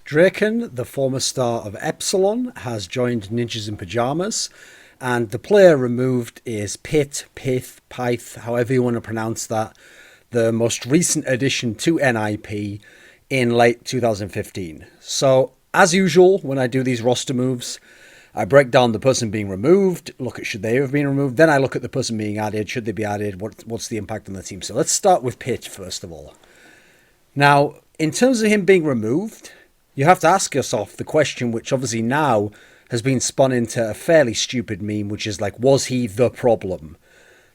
Draken, the former star of Epsilon, has joined Ninjas in Pyjamas, and the player removed is pyth, however you want to pronounce that, the most recent addition to NiP in late 2015. So, as usual, when I do these roster moves, I break down the person being removed, look at should they have been removed, then I look at the person being added, should they be added, what's the impact on the team. So let's start with pyth first of all. Now, in terms of him being removed, you have to ask yourself the question, which obviously now has been spun into a fairly stupid meme, which is like, was he the problem?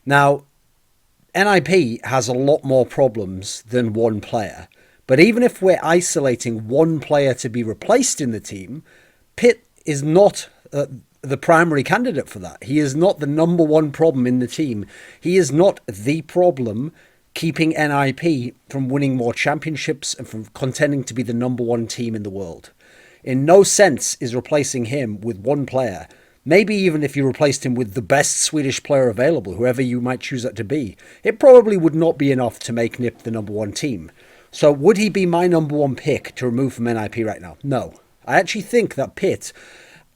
Now, NiP has a lot more problems than one player. But even if we're isolating one player to be replaced in the team, pyth is not the primary candidate for that. He is not the number one problem in the team. He is not the problem keeping NiP from winning more championships and from contending to be the number one team in the world. In no sense is replacing him with one player. Maybe even if you replaced him with the best Swedish player available, whoever you might choose that to be, it probably would not be enough to make NiP the number one team. So would he be my number one pick to remove from NiP right now? No. I actually think that pyth,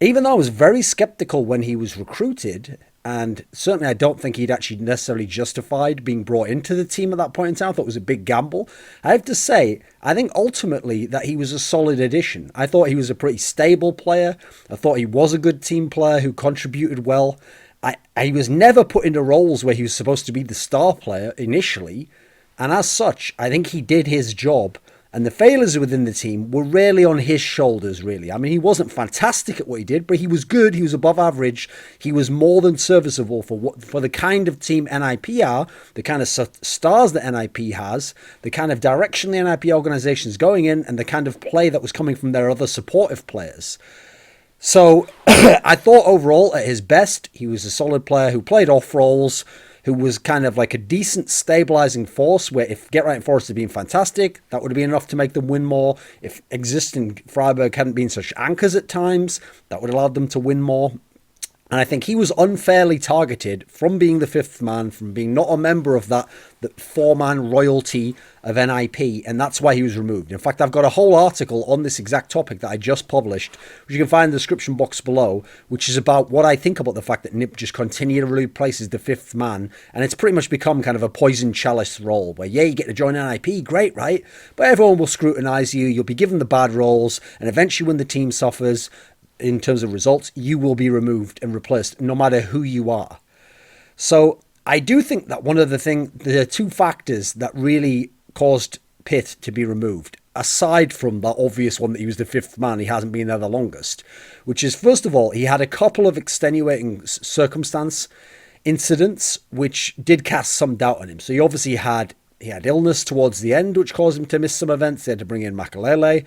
even though I was very skeptical when he was recruited, and certainly I don't think he'd actually necessarily justified being brought into the team at that point in time. I thought it was a big gamble. I have to say, I think ultimately that he was a solid addition. I thought he was a pretty stable player. I thought he was a good team player who contributed well. He was never put into roles where he was supposed to be the star player initially. And as such, I think he did his job. And the failures within the team were really on his shoulders, really. I mean, he wasn't fantastic at what he did, but he was good. He was above average. He was more than serviceable for the kind of team NiP are, the kind of stars that NiP has, the kind of direction the NiP organization is going in, and the kind of play that was coming from their other supportive players. So I thought overall, at his best, he was a solid player who played off roles, who was kind of like a decent stabilizing force, where if Get Right and Forest had been fantastic, that would have been enough to make them win more. If existing Freiburg hadn't been such anchors at times, that would have allowed them to win more. And I think he was unfairly targeted from being the fifth man, from being not a member of that four-man royalty of NiP, and that's why he was removed. In fact, I've got a whole article on this exact topic that I just published, which you can find in the description box below, which is about what I think about the fact that NiP just continually replaces the fifth man, and it's pretty much become kind of a poison chalice role, where, yeah, you get to join NiP, great, right? But everyone will scrutinise you, you'll be given the bad roles, and eventually when the team suffers, in terms of results, you will be removed and replaced, no matter who you are. So I do think that one of the two factors that really caused pyth to be removed, aside from that obvious one that he was the fifth man, he hasn't been there the longest, which is, first of all, he had a couple of extenuating circumstance incidents which did cast some doubt on him. So he had illness towards the end, which caused him to miss some events. They had to bring in Makalele.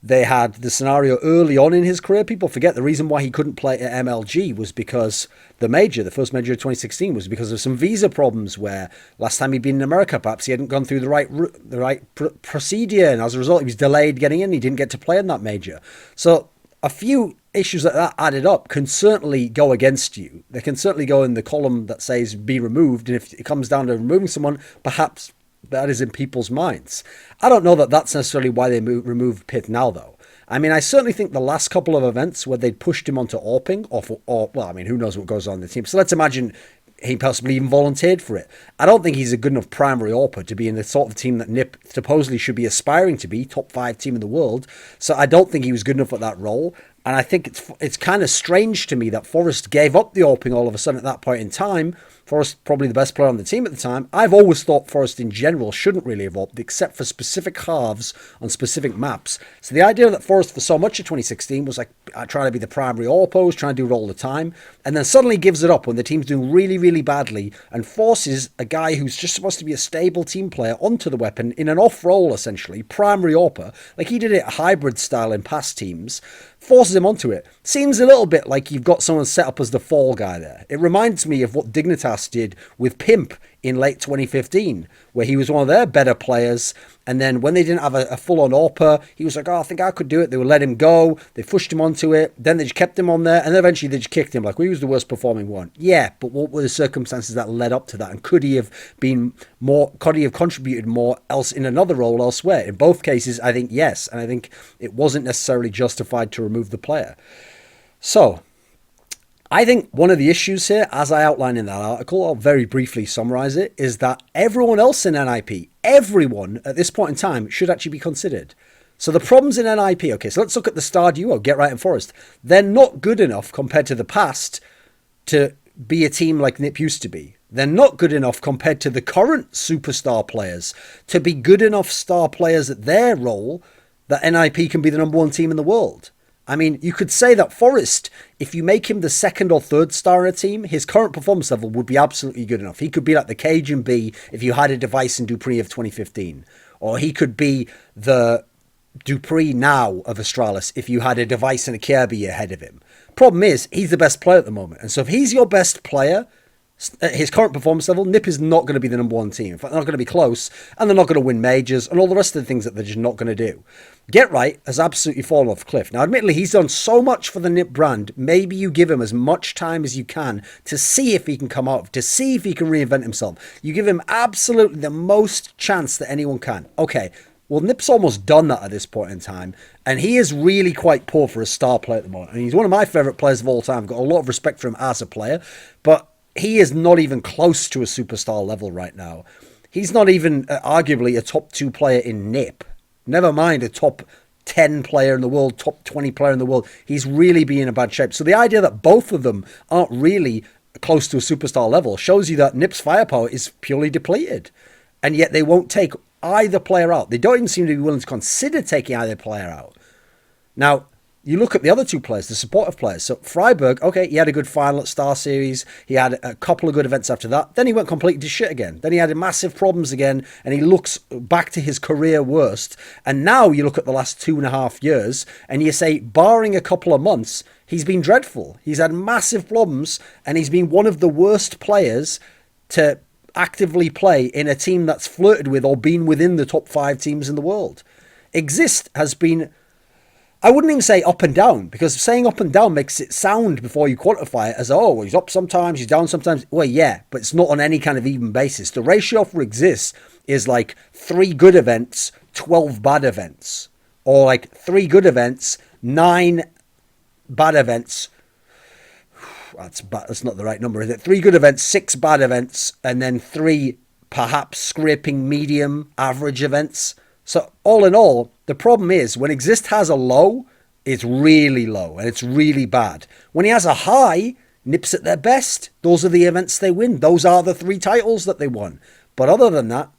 They had the scenario early on in his career. People forget the reason why he couldn't play at MLG was because the first major of 2016, was because of some visa problems, where last time he'd been in America, perhaps he hadn't gone through the right procedure, and as a result, he was delayed getting in. He didn't get to play in that major. So a few issues like that added up can certainly go against you. They can certainly go in the column that says be removed, and if it comes down to removing someone, perhaps that is in people's minds. I don't know that that's necessarily why they removed pyth now, though. I mean, I certainly think the last couple of events where they'd pushed him onto AWPing, well, I mean, who knows what goes on in the team. So let's imagine he possibly even volunteered for it. I don't think he's a good enough primary AWPer to be in the sort of team that NiP supposedly should be aspiring to be, top 5 team in the world. So I don't think he was good enough at that role. And I think it's kind of strange to me that Forest gave up the AWPing all of a sudden at that point in time. Forest, probably the best player on the team at the time. I've always thought Forest in general shouldn't really have AWPed, except for specific halves on specific maps. So the idea that Forest for so much of 2016 was like trying to be the primary AWPer, was trying to do it all the time, and then suddenly gives it up when the team's doing really, really badly, and forces a guy who's just supposed to be a stable team player onto the weapon in an off role, essentially, primary AWPer, like he did it hybrid style in past teams, forces him onto it. Seems a little bit like you've got someone set up as the fall guy there. It reminds me of what Dignitas did with Pimp in late 2015, where he was one of their better players. And then when they didn't have a full-on AWPer, he was like, oh, I think I could do it. They would let him go. They pushed him onto it. Then they just kept him on there. And then eventually they just kicked him. Like, well, he was the worst performing one. Yeah, but what were the circumstances that led up to that? And could he have contributed more else in another role elsewhere? In both cases, I think yes. And I think it wasn't necessarily justified to remove the player. So I think one of the issues here, as I outlined in that article, I'll very briefly summarize it, is that everyone else in NiP, everyone at this point in time should actually be considered. So the problems in NiP, okay, so let's look at the star duo, Get Right and Forest. They're not good enough compared to the past to be a team like NiP used to be. They're not good enough compared to the current superstar players to be good enough star players at their role that NiP can be the number one team in the world. I mean, you could say that Forrest, if you make him the second or third star in a team, his current performance level would be absolutely good enough. He could be like the Cajun B if you had a device in Dupree of 2015. Or he could be the Dupree now of Astralis if you had a device and a Kirby ahead of him. Problem is, he's the best player at the moment. And so if he's your best player, at his current performance level, NiP is not going to be the number one team. In fact, they're not going to be close, and they're not going to win majors, and all the rest of the things that they're just not going to do. Get Right has absolutely fallen off a cliff. Now, admittedly, he's done so much for the NiP brand. Maybe you give him as much time as you can to see if he can come out, to see if he can reinvent himself. You give him absolutely the most chance that anyone can. Okay, well, NiP's almost done that at this point in time, and he is really quite poor for a star player at the moment. I mean, he's one of my favourite players of all time. I've got a lot of respect for him as a player, but he is not even close to a superstar level right now. He's not even arguably a top 2 player in NiP. Never mind a top 10 player in the world, top 20 player in the world. He's really being in a bad shape. So the idea that both of them aren't really close to a superstar level shows you that NiP's firepower is purely depleted. And yet they won't take either player out. They don't even seem to be willing to consider taking either player out. Now, you look at the other 2 players, the supportive players. So Freiburg, okay, he had a good final at Star Series. He had a couple of good events after that. Then he went completely to shit again. Then he had massive problems again, and he looks back to his career worst. And now you look at the last 2.5 years, and you say, barring a couple of months, he's been dreadful. He's had massive problems, and he's been one of the worst players to actively play in a team that's flirted with or been within the top 5 teams in the world. Exist has been, I wouldn't even say up and down, because saying up and down makes it sound before you quantify it as, oh, well, he's up sometimes, he's down sometimes. Well, yeah, but it's not on any kind of even basis. The ratio for Exist is like 3 good events, 12 bad events. Or like 3 good events, 9 bad events. That's not the right number, is it? 3 good events, 6 bad events, and then 3 perhaps scraping medium average events. So all in all, the problem is when Exist has a low, it's really low and it's really bad. When he has a high, NiP's at their best. Those are the events they win. Those are the 3 titles that they won. But other than that,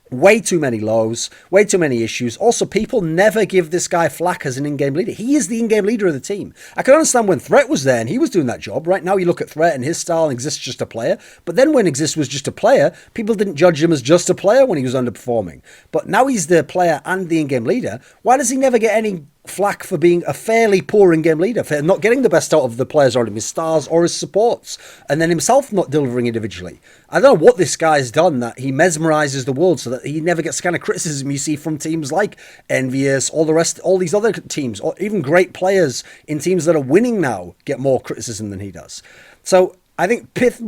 way too many lows, way too many issues. Also, people never give this guy flack as an in-game leader. He is the in-game leader of the team. I can understand when Threat was there and he was doing that job. Right now, you look at Threat and his style and Exist just a player. But then when Exist was just a player, people didn't judge him as just a player when he was underperforming. But now he's the player and the in-game leader. Why does he never get any flack for being a fairly poor in-game leader, for not getting the best out of the players around him, his stars or his supports, and then himself not delivering individually? I don't know what this guy's done that he mesmerizes the world so that he never gets the kind of criticism you see from teams like Envious, all the rest, all these other teams, or even great players in teams that are winning now get more criticism than he does. So I think Pit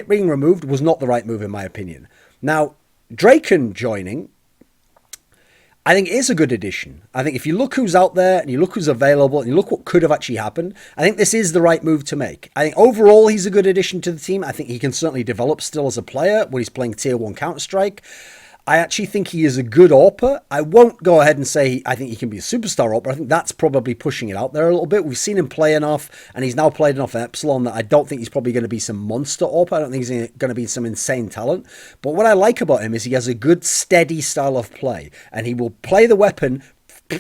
being removed was not the right move in my opinion. Now, Draken joining, I think it is a good addition. I think if you look who's out there and you look who's available and you look what could have actually happened, I think this is the right move to make. I think overall he's a good addition to the team. I think he can certainly develop still as a player when he's playing Tier 1 Counter-Strike. I actually think he is a good AWPer. I won't go ahead and say I think he can be a superstar AWPer. I think that's probably pushing it out there a little bit. We've seen him play enough, and he's now played enough at Epsilon that I don't think he's probably going to be some monster AWPer. I don't think he's going to be some insane talent. But what I like about him is he has a good, steady style of play, and he will play the weapon.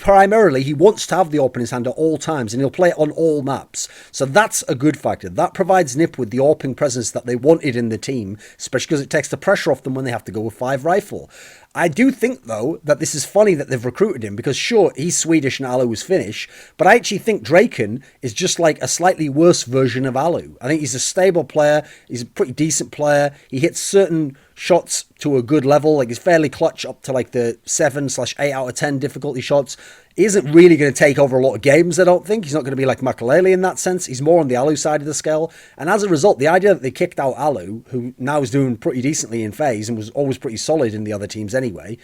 Primarily, he wants to have the AWP in his hand at all times, and he'll play it on all maps. So that's a good factor. That provides NiP with the AWPing presence that they wanted in the team, especially because it takes the pressure off them when they have to go with 5 rifle. I do think, though, that this is funny that they've recruited him because, sure, he's Swedish and Alu was Finnish, but I actually think Draken is just like a slightly worse version of Alu. I think he's a stable player. He's a pretty decent player. He hits certain shots to a good level. Like, he's fairly clutch up to like the 7/8 out of 10 difficulty shots. He isn't really going to take over a lot of games, I don't think. He's not going to be like Makalele in that sense. He's more on the Alu side of the scale. And as a result, the idea that they kicked out Alu, who now is doing pretty decently in phase and was always pretty solid in the other teams anyway,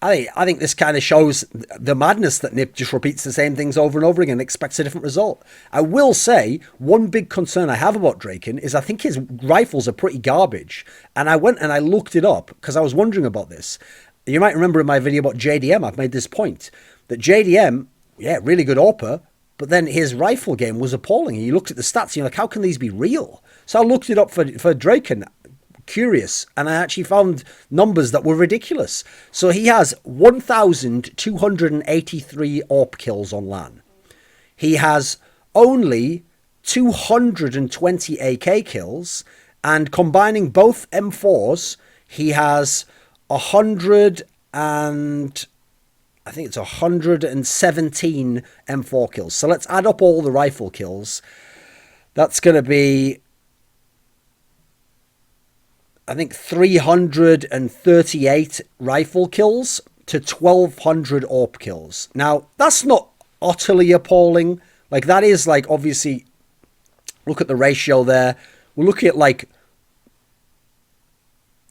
I think this kind of shows the madness that NiP just repeats the same things over and over again and expects a different result. I will say, one big concern I have about Draken is I think his rifles are pretty garbage. And I went and I looked it up because I was wondering about this. You might remember in my video about JDM, I've made this point. That JDM, yeah, really good AWPer, but then his rifle game was appalling. And you looked at the stats and you're like, how can these be real? So I looked it up for Draken, curious, and I actually found numbers that were ridiculous. So he has 1,283 AWP kills on LAN. He has only 220 AK kills, and combining both M4s, he has 117 M4 kills. So let's add up all the rifle kills. That's going to be, I think, 338 rifle kills to 1,200 AWP kills. Now, that's not utterly appalling. Like, that is, like, obviously, look at the ratio there. We're looking at, like,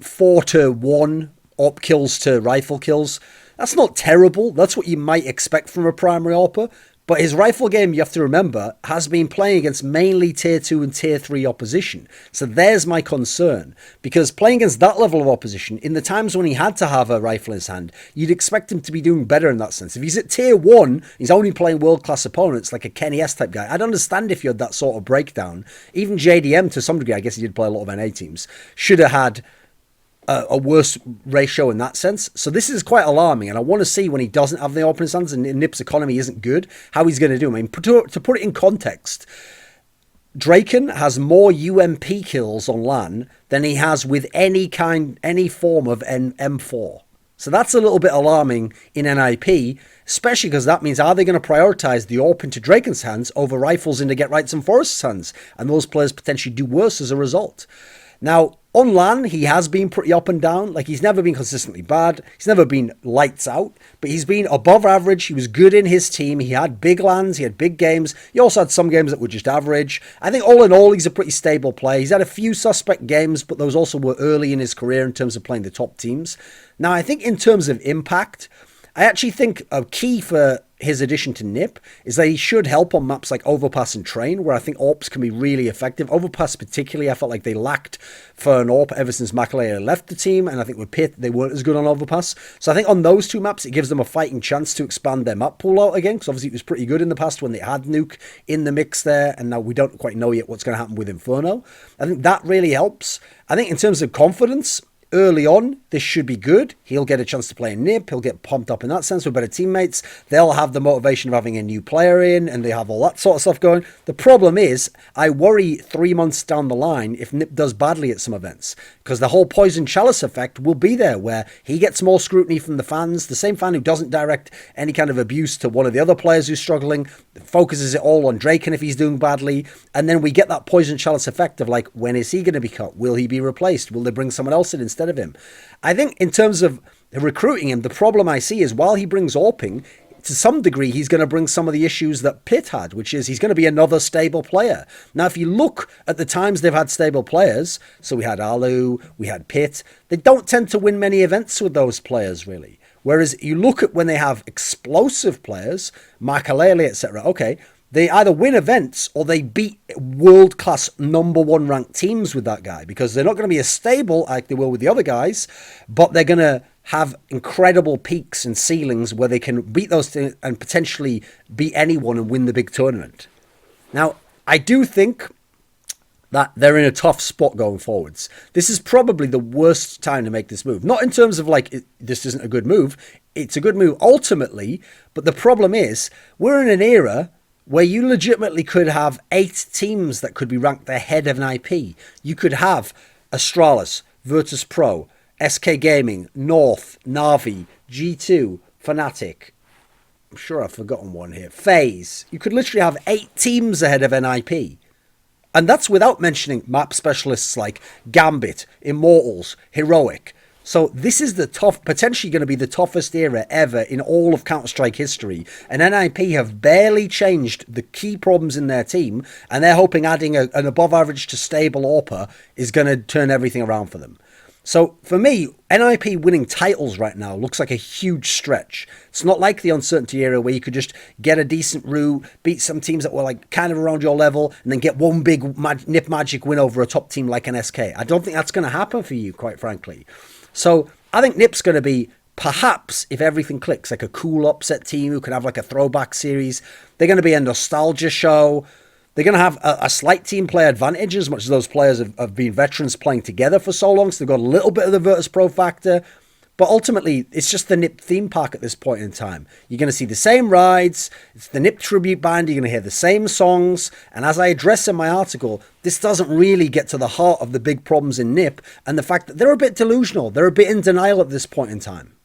4-to-1 AWP kills to rifle kills. That's not terrible. That's what you might expect from a primary AWPer. But his rifle game, you have to remember, has been playing against mainly Tier 2 and Tier 3 opposition. So there's my concern. Because playing against that level of opposition, in the times when he had to have a rifle in his hand, you'd expect him to be doing better in that sense. If he's at Tier 1, he's only playing world-class opponents like a Kenny S type guy. I'd understand if you had that sort of breakdown. Even JDM, to some degree, I guess he did play a lot of NA teams, should have had a worse ratio in that sense. So this is quite alarming, and I want to see when he doesn't have the AWP in his hands and NiP's economy isn't good, how he's going to do. I mean, to put it in context, Draken has more UMP kills on LAN than he has with any form of M4. So that's a little bit alarming in NiP, especially because that means, are they going to prioritize the AWP into Draken's hands over rifles into Get Rights and Forest's hands? And those players potentially do worse as a result. Now, on LAN, he has been pretty up and down. Like, he's never been consistently bad. He's never been lights out, but he's been above average. He was good in his team. He had big LANs. He had big games. He also had some games that were just average. I think all in all, he's a pretty stable player. He's had a few suspect games, but those also were early in his career in terms of playing the top teams. Now, I think in terms of impact, I actually think a key for his addition to NiP is that he should help on maps like Overpass and Train, where I think AWPs can be really effective. Overpass particularly, I felt like they lacked for an AWP ever since Makalele left the team, and I think with pyth, they weren't as good on Overpass. So I think on those two maps, it gives them a fighting chance to expand their map pool out again, because obviously it was pretty good in the past when they had Nuke in the mix there, and now we don't quite know yet what's going to happen with Inferno. I think that really helps. I think in terms of confidence, early on, this should be good. He'll get a chance to play in NiP. He'll get pumped up in that sense with better teammates. They'll have the motivation of having a new player in, and they have all that sort of stuff going. The problem is, I worry 3 months down the line if NiP does badly at some events, because the whole Poison Chalice effect will be there, where he gets more scrutiny from the fans. The same fan who doesn't direct any kind of abuse to one of the other players who's struggling focuses it all on Draken if he's doing badly. And then we get that Poison Chalice effect of, like, when is he going to be cut? Will he be replaced? Will they bring someone else in instead of him? I think in terms of recruiting him, the problem I see is while he brings AWPing, to some degree, he's going to bring some of the issues that pyth had, which is he's going to be another stable player. Now, if you look at the times they've had stable players, so we had Alu, we had pyth, they don't tend to win many events with those players, really. Whereas you look at when they have explosive players, Makalele, etc., okay, they either win events or they beat world-class #1 ranked teams with that guy, because they're not going to be as stable like they will with the other guys, but they're going to have incredible peaks and ceilings where they can beat those things and potentially beat anyone and win the big tournament. Now, I do think that they're in a tough spot going forwards. This is probably the worst time to make this move. Not in terms of, like, this isn't a good move. It's a good move ultimately, but the problem is we're in an era where you legitimately could have 8 teams that could be ranked ahead of NiP. You could have Astralis, Virtus Pro, SK Gaming, North, Navi, G2, Fnatic. I'm sure I've forgotten one here. FaZe. You could literally have 8 teams ahead of NiP. And that's without mentioning map specialists like Gambit, Immortals, Heroic. So this is potentially going to be the toughest era ever in all of Counter-Strike history. And NiP have barely changed the key problems in their team, and they're hoping adding an above average to stable AWPer is going to turn everything around for them. So for me, NiP winning titles right now looks like a huge stretch. It's not like the Uncertainty era where you could just get a decent route, beat some teams that were like kind of around your level, and then get one big NiP magic win over a top team like an SK. I don't think that's going to happen for you, quite frankly. So I think NiP's going to be, perhaps, if everything clicks, like a cool upset team who can have like a throwback series. They're going to be a nostalgia show. They're going to have a slight team play advantage, as much as those players have been veterans playing together for so long, so they've got a little bit of the Virtus Pro factor. But ultimately, it's just the NiP theme park at this point in time. You're going to see the same rides, it's the NiP tribute band, you're going to hear the same songs, and as I address in my article, this doesn't really get to the heart of the big problems in NiP, and the fact that they're a bit delusional, they're a bit in denial at this point in time.